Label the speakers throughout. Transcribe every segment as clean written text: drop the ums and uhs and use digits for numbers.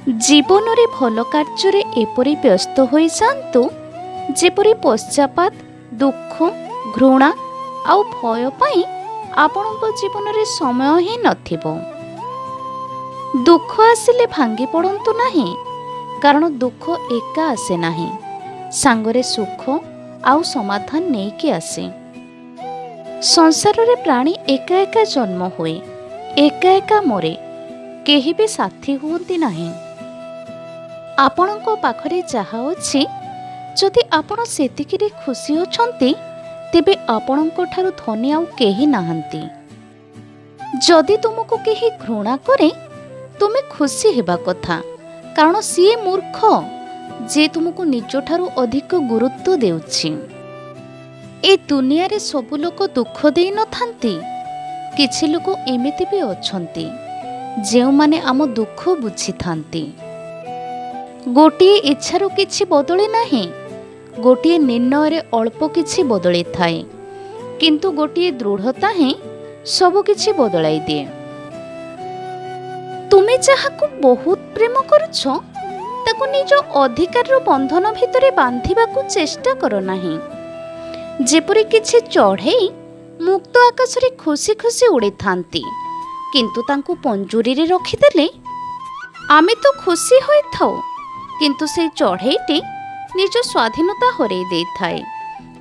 Speaker 1: जीवन रे भल कार्य एपरी व्यस्त हो जातु जेपरी पश्चाताप दुख घृणा आउ भय पाई आपणक जीवन रे समय ही नथिबो। दुख आसिले भांगी पड़ंतु नहीं, कारण दुख एका आसे नहीं, सांगरे सुख आउ समाधान नेकी आसे। संसार रे प्राणी एका एका जन्म हुए, एका एका मरे, केही भी साथी हुअंती नहीं। आपणको पाखरे जहा अछि जदि आपण सेतिकिरे खुशी अछंती तेबे आपणको ठारु धनी आउ केही नाहंती। जदि तुमको केही घृणा करे तुमे खुशी हेबा कथा, कारण सीए मूर्ख जे तुमको निज ठारु अधिक गुरुत्व देउछि। ए दुनिया रे सब लोक दुख देई न थांती, किछि लोक एमिति भी अछंती जेउ माने आम दुख बुझी थांती। गोटिए इच्छारू किछि बदले नाही, गोटिए निर्णय रे अल्प किछि बदले थाए, किंतु गोटिए दृढ़ता ही सब किछि बदलाई दिए। तुमे जाहाकु बहुत प्रेम करुछ ताकु निज अधिकार बंधन भितरे बांधिबाकु चेष्टा कर नाही। जेपरि किछि चढ़ेई मुक्त आकाश रे खुशी खुशी उड़ी थांती, किंतु तांकु पंजुरी रे रखिदेले आमे तो खुशी होई थाओ, किंतु से चढ़ेईटी निज स्वाधीनता हरई दे थाए।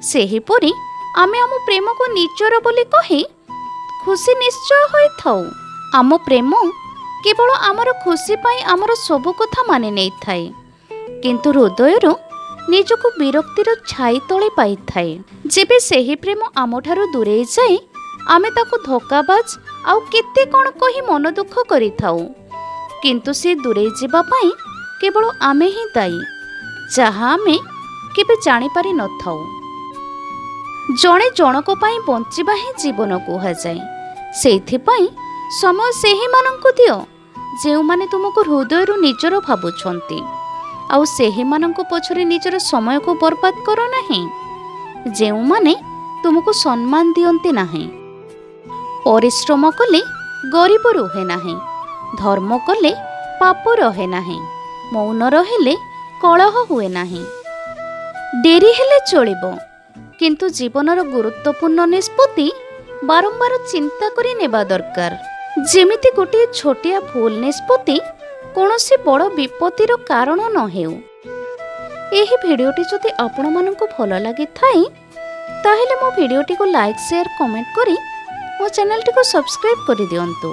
Speaker 1: सेहीपरि आमे आम प्रेम को निजर बोली कही खुशी निश्चय होई थाओ। आम प्रेम केवल आमर खुशी पाई आमर सब कथा मानि नै थाए, किंतु हृदयरू निजको विरक्तिर छाई तले पाई थाए। जेबे सेही प्रेम आमठारू दूरेई जाए आमे ताकु धोकाबाज आउ केते कोन कही मन दुख करि थाउ, किंतु से दूरेई जिबा पाई केवल आमे ही दायी, जहा आमे केबे जानी पारि न थाउ। जणे जनक पाई बंचिबा ही जीवन कुहा जाए। सेइथिपाई समय सेही मानंकु दियो जेउ माने तुमको हृदयरू निजर भाबुछंती, आउ सेही मानंकु पछरे निजर समय को बर्बाद करो नाही, जेउ माने तुमको सम्मान दियंती नाही। परिश्रम कले गरीब रुहे नाही, धर्म कले पाप रहे नाही, मौन रहिले कलह हुए नाही। डेरी हेले चलिबो, किंतु जीवनर गुरुत्वपूर्ण निष्पत्ति बारंबार चिंता करी नेबा दरकार। जेमिति गोटे छोटिया भूल निष्पत्ति कोनोसी बड़ विपत्तिर कारण न हेउ। एही भिडियोटी जदि आपण मानकु भल लागि थाई ताहेले मो भिडियोटी को लाइक शेयर कमेंट करी मो चैनल टी को सब्सक्राइब करि दियंतु।